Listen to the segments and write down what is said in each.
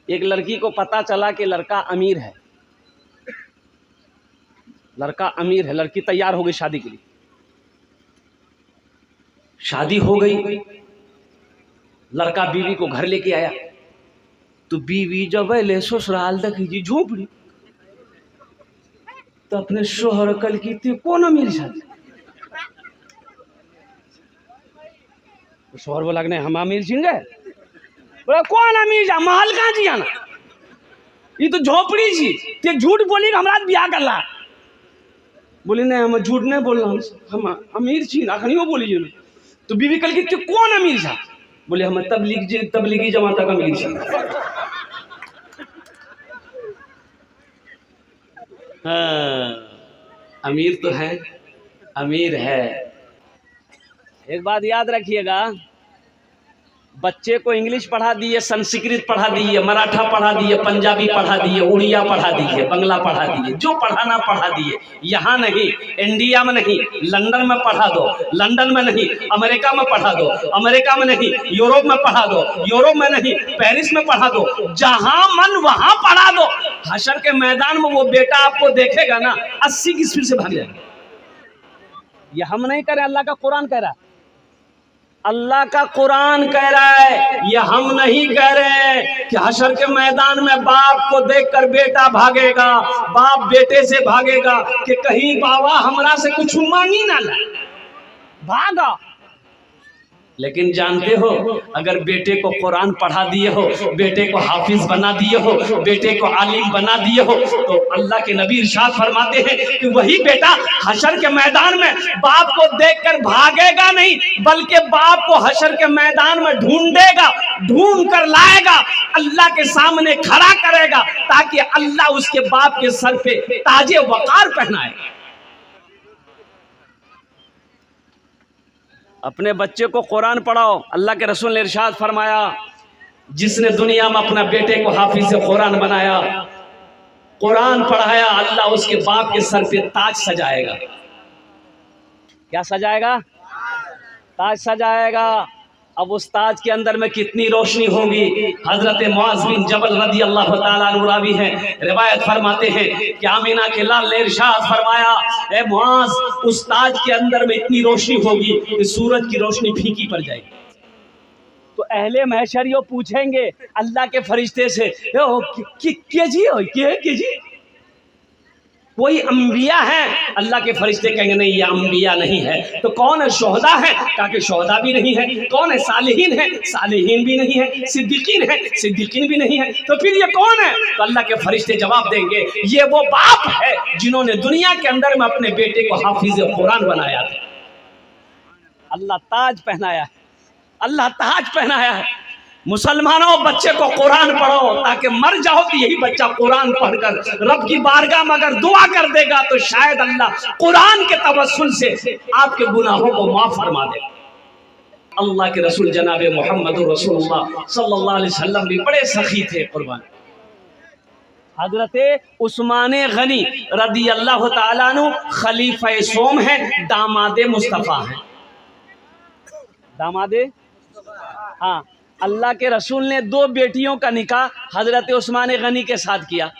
एक लड़की को पता चला कि लड़का अमीर है, लड़का अमीर है, लड़की तैयार हो गई शादी के लिए। शादी हो गई, लड़का बीवी को घर लेके आया, तो बीवी जब ले ससुराल तक जी झोपड़ी, तो अपने शोहर कल की थी कौन अमीर शादी। तो शोहर बोला नहीं हम अमीर जी गए, बोला कौन अमीर जा, महल कहाँ जी आना, ये तो झोपड़ी जी, ते झूठ बोली हमारा ब्याह कर ला। बोली नहीं हम झूठ नहीं बोल रहा, हम अमीर छी अखनी वो बोली जी। तो बीवी कल की कौन अमीर था, बोले हम तबलीगी जमात का अमीर छी। हाँ, अमीर तो है, अमीर है। एक बात याद रखिएगा, बच्चे को इंग्लिश पढ़ा दिए, संस्कृत पढ़ा दिए, मराठा पढ़ा दिए, पंजाबी पढ़ा दिए, उड़िया पढ़ा दिए, बंगला पढ़ा दिए, जो पढ़ाना पढ़ा दिए। यहाँ नहीं, इंडिया में नहीं, लंदन में पढ़ा दो, लंदन में नहीं, अमेरिका में पढ़ा दो, अमेरिका में नहीं, यूरोप में पढ़ा दो, यूरोप में नहीं, पेरिस में पढ़ा दो, जहाँ मन वहाँ पढ़ा दो। हशर के मैदान में वो बेटा आपको देखेगा ना 80 की स्पीड से भाग जाएगा। ये हम नहीं कह रहे, अल्लाह का कुरान कह रहा है, अल्लाह का कुरान कह रहा है, ये हम नहीं कह रहे हैं कि हशर के मैदान में बाप को देखकर बेटा भागेगा, बाप बेटे से भागेगा कि कहीं बाबा हमरा से कुछ मांगी ना लाए, भागा। लेकिन जानते हो, अगर बेटे को कुरान पढ़ा दिए हो, बेटे को हाफिज बना दिए हो, बेटे को आलिम बना दिए हो, तो अल्लाह के नबी इरशाद फरमाते हैं कि वही बेटा हशर के मैदान में बाप को देखकर भागेगा नहीं, बल्कि बाप को हशर के मैदान में ढूंढेगा, ढूंढ कर लाएगा, अल्लाह के सामने खड़ा करेगा, ताकि अल्लाह उसके बाप के सर पे ताजे वकार पहनाए। अपने बच्चे को कुरान पढ़ाओ। अल्लाह के रसूल ने इरशाद फरमाया, जिसने दुनिया में अपना बेटे को हाफिज कुरान बनाया, कुरान पढ़ाया, अल्लाह उसके बाप के सर पे ताज सजाएगा। क्या सजाएगा? ताज सजाएगा। अब उस ताज के अंदर में कितनी रोशनी होगी। हजरत मुआज़ बिन जबल रदी अल्लाह ताला अन्हु रावी हैं, रिवायत फरमाते हैं कि आमीना के लाल ने इरशाद फरमाया, ए मुआज़, उस ताज के अंदर में इतनी रोशनी होगी कि सूरज की रोशनी फीकी पड़ जाएगी। तो अहले महशरियों पूछेंगे अल्लाह के फरिश्ते से, के जी कोई अंबिया है? अल्लाह के फरिश्ते कहेंगे नहीं, ये अंबिया नहीं है। तो कौन है? शोहदा है? कहा कि शोहदा भी नहीं है। कौन है? सालिहीन है? सालिहीन भी नहीं है। सिद्दीकीन है? सिद्दीकीन भी नहीं है। तो फिर ये कौन है? तो अल्लाह के फरिश्ते जवाब देंगे, ये वो बाप है जिन्होंने दुनिया के अंदर में अपने बेटे को हाफिज कुरान बनाया था। अल्लाह ताज पहनाया है, अल्लाह ताज पहनाया है। मुसलमानों, बच्चे को कुरान पढ़ो, ताकि मर जाओ तो यही बच्चा कुरान पढ़कर रब की बारगाह में अगर दुआ कर देगा तो शायद अल्लाह कुरान के तवस्सुल से आपके गुनाहों को माफ फरमा दे। अल्लाह के रसूल जनाब मोहम्मद रसूलुल्लाह सल्लल्लाहु अलैहि वसल्लम भी बड़े सखी थे कुर्बान। हजरत उस्मान गनी रदी अल्लाह ताला अन्हु खलीफा सोम है, दामादे मुस्तफ़ा हैं, दामादे। हाँ, अल्लाह के रसूल ने 2 बेटियों का निकाह हजरत उस्मान गनी के साथ किया।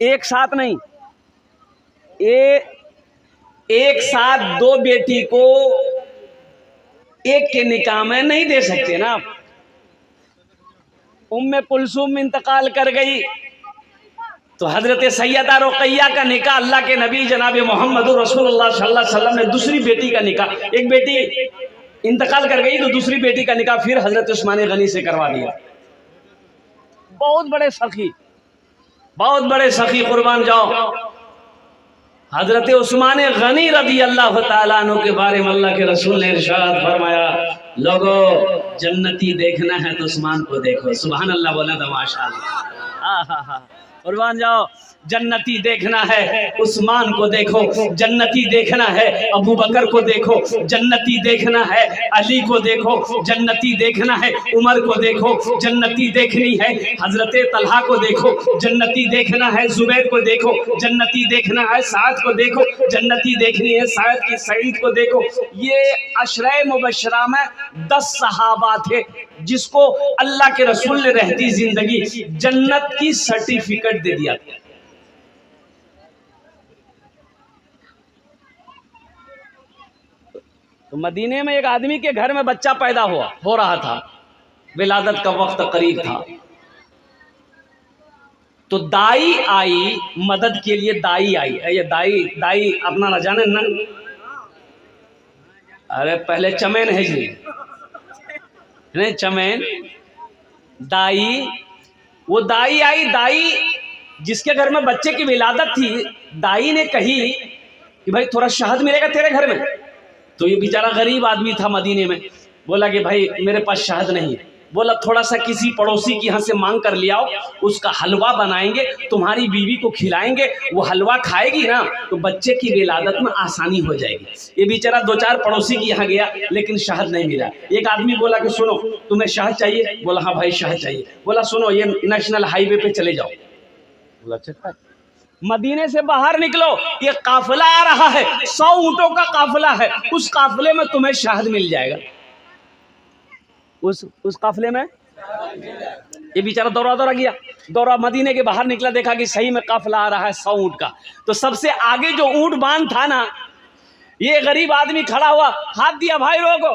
एक साथ नहीं, एक साथ 2 बेटी को एक के निकाह में नहीं दे सकते ना। उम्मे कुलसूम इंतकाल कर गई तो हजरत सैयदा रुकैया का निकाह अल्लाह के नबी जनाब मोहम्मद रसूलुल्लाह सल्लल्लाहु अलैहि वसल्लम ने दूसरी बेटी का निकाह, एक बेटी इंतकाल कर गई तो दूसरी बेटी का निकाह फिर हजरत उस्मान गनी से करवा दिया। बहुत बड़े सखी, बहुत बड़े सखी, कुर्बान जाओ। हजरत उस्मान गनी रदी अल्लाह ताला अन्हु के बारे में अल्लाह के रसूल ने इरशाद फरमाया, लोगो जन्नती देखना है तो उस्मान को देखो। सुभान अल्लाह बोला था, माशाअल्लाह। कुर्बान जाओ। जन्नती देखना है उस्मान को देखो, जन्नती देखना है अबू बकर को देखो, जन्नती देखना है अली को देखो, जन्नती देखना है उमर को देखो, जन्नती देखनी है हजरत तलहा को देखो, जन्नती देखना है जुबैर को देखो, जन्नती देखना है साद को देखो, जन्नती देखनी है साद की सईद को देखो। ये अशरे मुबशरा में 10 सहाबा थे जिसको अल्लाह के रसूल ने रहती जिंदगी जन्नत की सर्टिफिकेट दे दिया। तो मदीने में एक आदमी के घर में बच्चा पैदा हो रहा था, विलादत का वक्त करीब था, तो दाई आई मदद के लिए। दाई आई, ये दाई अपना न जाने ना, अरे पहले चमैन है जी, नहीं चमैन दाई, वो दाई आई। दाई जिसके घर में बच्चे की विलादत थी, दाई ने कही कि भाई थोड़ा शहद मिलेगा तेरे घर में। तो ये बेचारा गरीब आदमी था मदीने में, बोला कि भाई मेरे पास शहद नहीं है। बोला थोड़ा सा किसी पड़ोसी के यहाँ से मांग कर ले आओ, उसका हलवा बनाएंगे, तुम्हारी बीवी को खिलाएंगे, वो हलवा खाएगी ना तो बच्चे की विलादत में आसानी हो जाएगी। ये बेचारा 2-4 पड़ोसी के यहाँ गया लेकिन शहद नहीं मिला। एक आदमी बोला कि सुनो तुम्हें शहद चाहिए? बोला हाँ भाई शहद चाहिए। बोला सुनो ये नेशनल हाईवे पे चले जाओ। बोला अच्छा। मदीने से बाहर निकलो, ये काफिला आ रहा है, 100 ऊंटों का काफिला है, उस काफिले में तुम्हें शहद मिल जाएगा। उस काफिले में ये बेचारा दौड़ा गया, दौड़ा मदीने के बाहर निकला, देखा कि सही में काफिला आ रहा है 100 ऊंट का। तो सबसे आगे जो ऊंट बांध था ना, ये गरीब आदमी खड़ा हुआ, हाथ दिया, भाई रोको,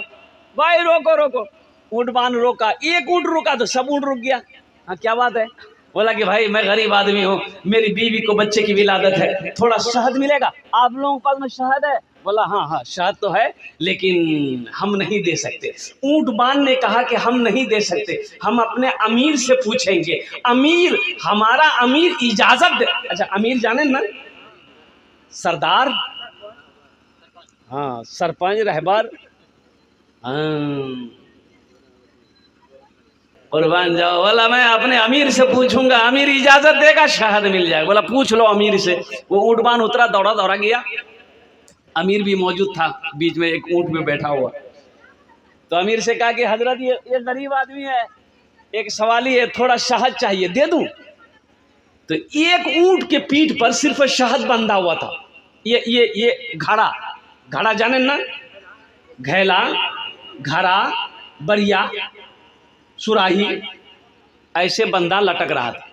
भाई रोको रोको। ऊंट बांध रोका, एक ऊंट रुका तो सब ऊंट रुक गया। हाँ क्या बात है? बोला कि भाई मैं गरीब आदमी हूँ, मेरी बीवी को बच्चे की विलादत है, थोड़ा शहद मिलेगा? आप लोगों के पास में शहद है? बोला हाँ शहद तो है लेकिन हम नहीं दे सकते। ऊंट बांध ने कहा कि हम नहीं दे सकते, हम अपने अमीर से पूछेंगे, अमीर हमारा अमीर इजाजत दे। अच्छा अमीर जाने ना, सरदार, हाँ सरपंच रहबर, कुर्बान जाओ। बोला मैं अपने अमीर से पूछूंगा, अमीर इजाजत देगा शहद मिल जाएगा। बोला पूछ लो अमीर से। वो ऊंट बांध उतरा, दौड़ा गया, अमीर भी मौजूद था बीच में, एक ऊंट में बैठा हुआ। तो अमीर से कहा कि हजरत ये गरीब आदमी है, एक सवाली है, थोड़ा शहद चाहिए, दे दूं? तो एक ऊंट के पीठ पर सिर्फ शहद बंधा हुआ था। ये घड़ा जाने ना, घैला, घड़ा, बरिया, सुराही, ऐसे बंदा लटक रहा था।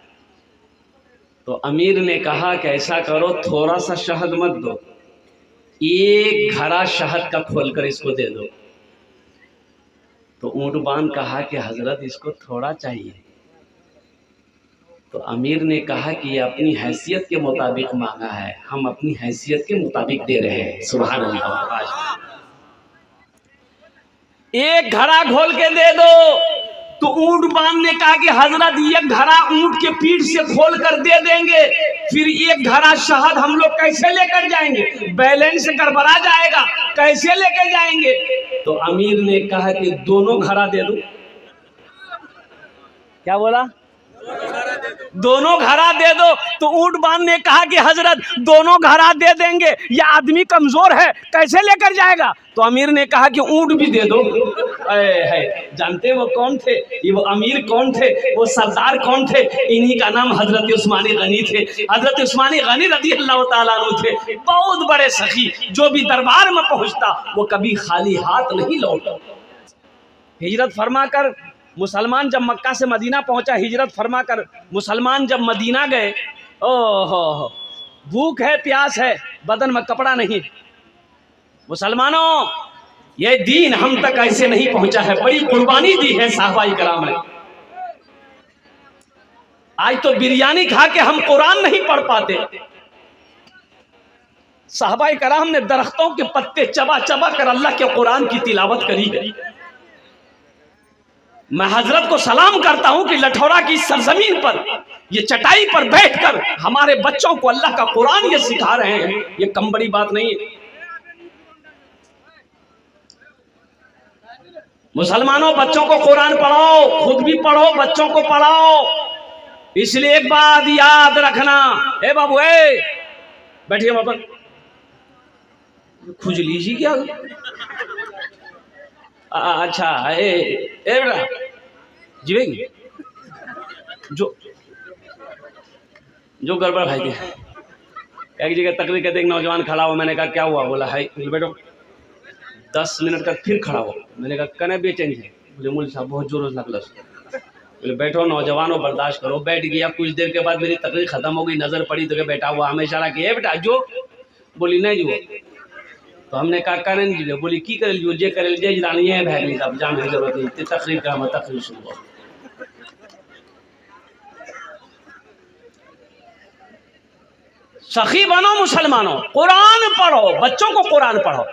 तो अमीर ने कहा कि ऐसा करो, थोड़ा सा शहद मत दो, एक घड़ा शहद का खोलकर इसको दे दो। तो ऊंट बांध कहा कि हजरत इसको थोड़ा चाहिए। तो अमीर ने कहा कि ये अपनी हैसियत के मुताबिक मांगा है, हम अपनी हैसियत के मुताबिक दे रहे हैं। सुभान अल्लाह। एक घड़ा खोल के दे दो। तो ऊंट बांध ने कहा कि हजरत ये घड़ा ऊंट के पीठ से खोल कर दे देंगे, फिर एक घड़ा शहद हम लोग कैसे लेकर जाएंगे? बैलेंस गड़बड़ा जाएगा, कैसे लेकर जाएंगे? तो अमीर ने कहा कि दोनों घड़ा दे दो। क्या बोला? दोनों घड़ा दे दो। तो ऊंट बांध ने कहा कि हजरत दोनों घड़ा दे देंगे, ये आदमी कमजोर है, कैसे लेकर जाएगा? तो अमीर ने कहा कि ऊंट भी दे दो। है जानते वो कौन थे? ये वो अमीर कौन थे? वो सरदार कौन थे? इन्हीं का नाम हजरत उस्मानी गनी थे। हजरत उस्मानी गनी रज़ी अल्लाह ताला अन्हु थे, बहुत बड़े सखी, जो भी दरबार में पहुंचता वो कभी खाली हाथ नहीं लौटा। हिजरत फरमा कर मुसलमान जब मक्का से मदीना पहुंचा, हिजरत फरमा कर मुसलमान जब मदीना गए, ओहो भूख है, प्यास है, बदन में कपड़ा नहीं। मुसलमानों ये दीन हम तक ऐसे नहीं पहुंचा है, बड़ी कुर्बानी दी है साहबाई कराम ने। आज तो बिरयानी खा के हम कुरान नहीं पढ़ पाते। साहबाई कराम ने दरख्तों के पत्ते चबा चबा कर अल्लाह के कुरान की तिलावत करी है। मैं हजरत को सलाम करता हूं कि लठौरा की सरजमीन पर, ये चटाई पर बैठकर हमारे बच्चों को अल्लाह का कुरान ये सिखा रहे हैं, ये कम बड़ी बात नहीं है। मुसलमानों बच्चों को कुरान पढ़ाओ, खुद भी पढ़ो, बच्चों को पढ़ाओ। इसलिए एक बात याद रखना, ए बाबू ए बैठिए वहां पर, खुजली जी क्या? अच्छा ए बेटा जीवेगी जो जो गड़बड़ भाई थी। एक जगह तकरीर कहते एक नौजवान खड़ा हुआ, मैंने कहा क्या हुआ? बोला है बेटो 10 मिनट तक फिर खड़ा हुआ। मैंने कहा कने बेचैन थे? बोले मूल साहब बहुत जोरों से लगलस। बोले बैठो नौजवानों बर्दाश्त करो। बैठ गया, कुछ देर के बाद मेरी तकरीर खत्म हो गई, नजर पड़ी तो बैठा हुआ, हमें इशारा किया बेटा जो, बोली नहीं जो। तो हमने कहा करें जी, बोली की कर जो जे करे जे जानी है भाई साहब जान है जरूरत नहीं तकरीर का, मैं तकरीर सुनो। सखी बनो मुसलमानों, कुरान पढ़ो, बच्चों को कुरान पढ़ो।